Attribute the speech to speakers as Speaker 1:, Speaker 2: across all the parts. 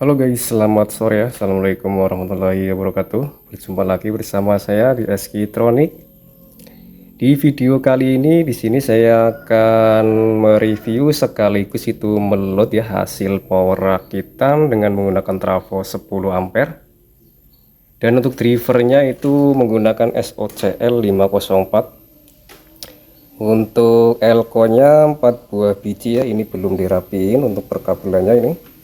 Speaker 1: Halo guys, selamat sore ya. Assalamualaikum warahmatullahi wabarakatuh. Berjumpa lagi bersama saya di Eski Tronic. Di video kali ini di sini saya akan mereview sekaligus itu meload ya hasil power rakitan dengan menggunakan trafo 10 ampere. Dan untuk drivernya itu menggunakan SOCL 504. Untuk elko-nya 4 buah biji ya. Ini belum dirapiin untuk perkabelannya ini.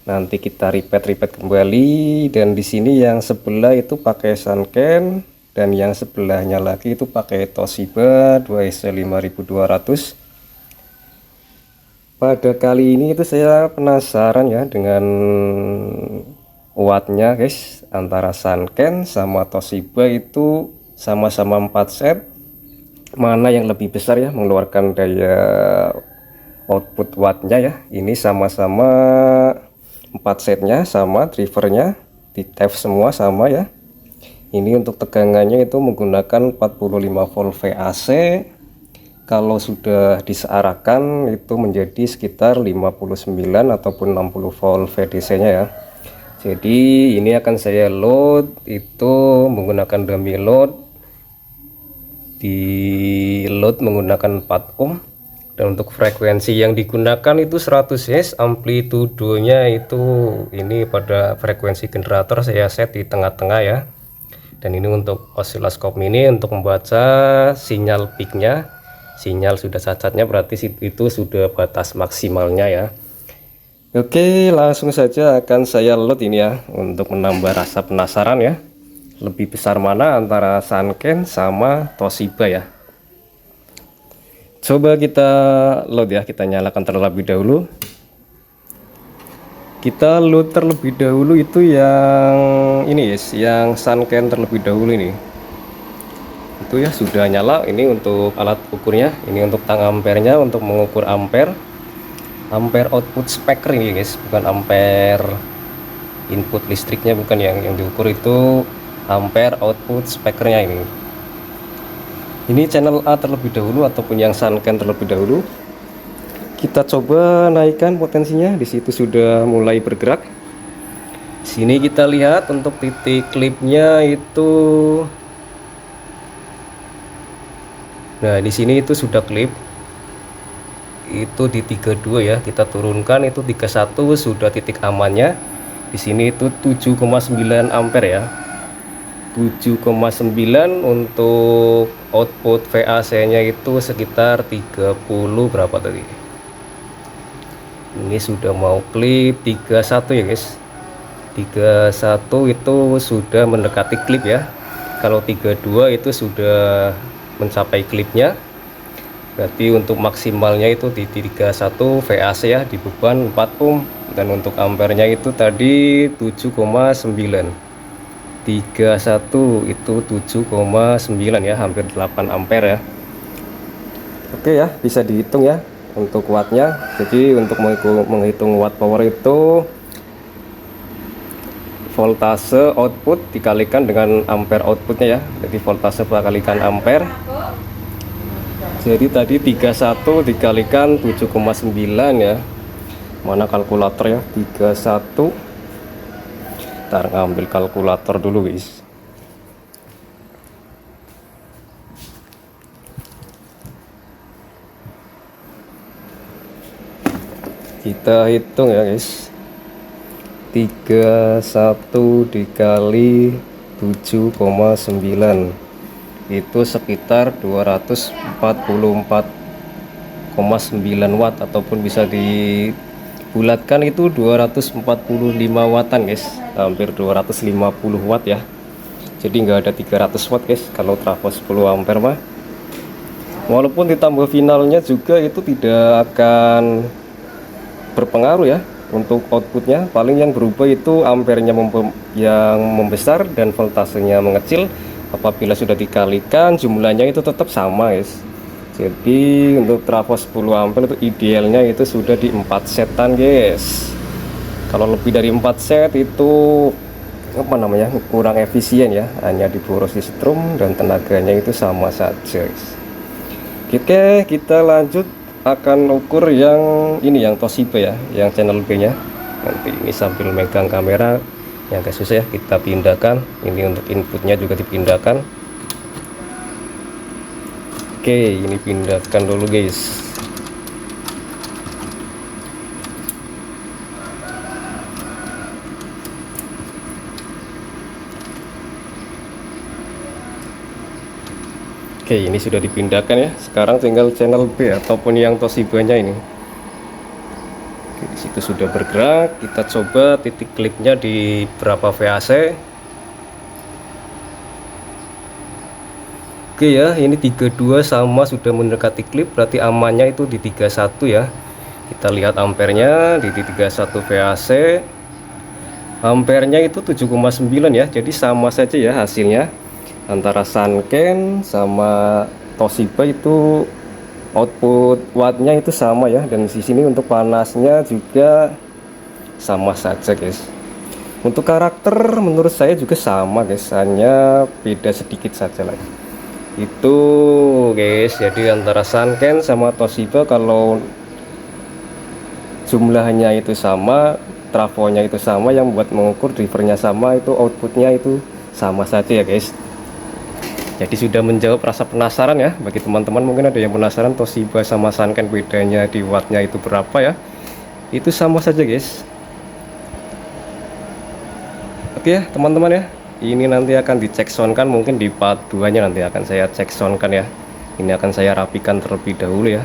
Speaker 1: Nanti kita repeat kembali. Dan di sini yang sebelah itu pakai Sanken dan yang sebelahnya lagi itu pakai Toshiba 2EC5200. Pada kali ini itu saya penasaran ya dengan wattnya guys, antara Sanken sama Toshiba itu sama-sama 4 set, mana yang lebih besar ya mengeluarkan daya output wattnya ya. Ini sama-sama 4 setnya sama, drivernya di tab semua sama ya. Ini untuk tegangannya itu menggunakan 45 volt VAC. Kalau sudah disearahkan itu menjadi sekitar 59 ataupun 60 volt VDC nya ya. Jadi ini akan saya load itu menggunakan dummy load, di load menggunakan 4 ohm. Dan untuk frekuensi yang digunakan itu 100 Hz, amplitudenya itu ini pada frekuensi generator saya set di tengah-tengah ya. Dan ini untuk osiloskop mini untuk membaca sinyal peaknya. Sinyal sudah cacatnya berarti itu sudah batas maksimalnya ya. Oke, langsung saja akan saya load ini ya untuk menambah rasa penasaran ya. Lebih besar mana antara Sanken sama Toshiba ya. Coba kita load ya, kita nyalakan terlebih dahulu. Kita load terlebih dahulu itu yang ini guys, yang Sanken terlebih dahulu ini. Itu ya sudah nyala. Ini untuk alat ukurnya, ini untuk tang ampernya untuk mengukur ampere. Ampere output speaker ini guys, bukan ampere input listriknya, bukan yang diukur itu ampere output speakernya ini. Ini channel A terlebih dahulu ataupun yang Sanken terlebih dahulu. Kita coba naikkan potensinya. Di situ sudah mulai bergerak. Sini kita lihat untuk titik klipnya itu. Nah, di sini itu sudah klip. Itu di 32 ya. Kita turunkan itu 31 sudah titik amannya. Di sini itu 7,9 ampere ya. 7,9 untuk output VAC-nya itu sekitar 30 berapa tadi? Ini sudah mau klip 31 ya guys. 31 itu sudah mendekati klip ya. Kalau 32 itu sudah mencapai klipnya. Berarti untuk maksimalnya itu di 31 VAC ya, di beban 4 ohm. Dan untuk ampernya itu tadi 7,9. 31 itu 7,9 ya, hampir 8 ampere ya. Oke ya, bisa dihitung ya untuk wattnya. Jadi untuk menghitung watt power itu voltase output dikalikan dengan ampere outputnya ya. Jadi voltase dikalikan ampere. Jadi tadi 31 dikalikan 7,9 ya. Mana kalkulator ya? 31. Ntar ngambil kalkulator dulu guys. Kita hitung ya guys. 31 dikali 7,9 itu sekitar 244,9 watt, ataupun bisa dibulatkan itu 245 wattan guys, hampir 250 watt ya. Jadi nggak ada 300 watt guys kalau trafo 10 ampere mah. Walaupun ditambah finalnya juga itu tidak akan berpengaruh ya untuk outputnya. Paling yang berubah itu ampernya yang membesar dan voltasenya mengecil. Apabila sudah dikalikan jumlahnya itu tetap sama guys. Jadi untuk trafo 10 ampere itu idealnya itu sudah di 4 setan guys. Kalau lebih dari 4 set itu apa namanya, kurang efisien ya, hanya diboros di setrum dan tenaganya itu sama saja guys. Oke, kita lanjut akan ukur yang ini, yang Toshiba ya, yang channel B nya. Nanti ini sambil megang kamera yang agak susah ya, kita pindahkan. Ini untuk inputnya juga dipindahkan. Oke, ini pindahkan dulu guys. Oke, ini sudah dipindahkan ya. Sekarang tinggal channel B ataupun yang Toshiba-nya ini. Oke, di situ sudah bergerak. Kita coba titik klipnya di berapa VAC. Oke ya, ini 32 sama sudah mendekati klip, berarti amannya itu di 31 ya. Kita lihat ampernya di 31 VAC. Ampernya itu 7,9 ya. Jadi sama saja ya hasilnya. Antara Sanken sama Toshiba itu output wattnya itu sama ya, dan di sini untuk panasnya juga sama saja guys. Untuk karakter menurut saya juga sama guys, hanya beda sedikit saja lah itu guys. Jadi antara Sanken sama Toshiba kalau jumlahnya itu sama, trafonya itu sama, yang buat mengukur drivernya sama, itu outputnya itu sama saja ya guys. Jadi sudah menjawab rasa penasaran ya bagi teman-teman. Mungkin ada yang penasaran Toshiba sama Sanken bedanya di wattnya itu berapa ya. Itu sama saja guys. Oke ya teman-teman ya, ini nanti akan dicek soundkan, mungkin di part 2 nya nanti akan saya cek soundkan ya. Ini akan saya rapikan terlebih dahulu ya.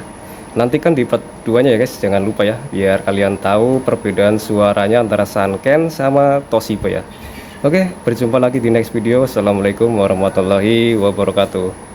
Speaker 1: Nanti kan di part 2 nya ya guys, jangan lupa ya, biar kalian tahu perbedaan suaranya antara Sanken sama Toshiba ya. Oke, berjumpa lagi di next video. Assalamualaikum warahmatullahi wabarakatuh.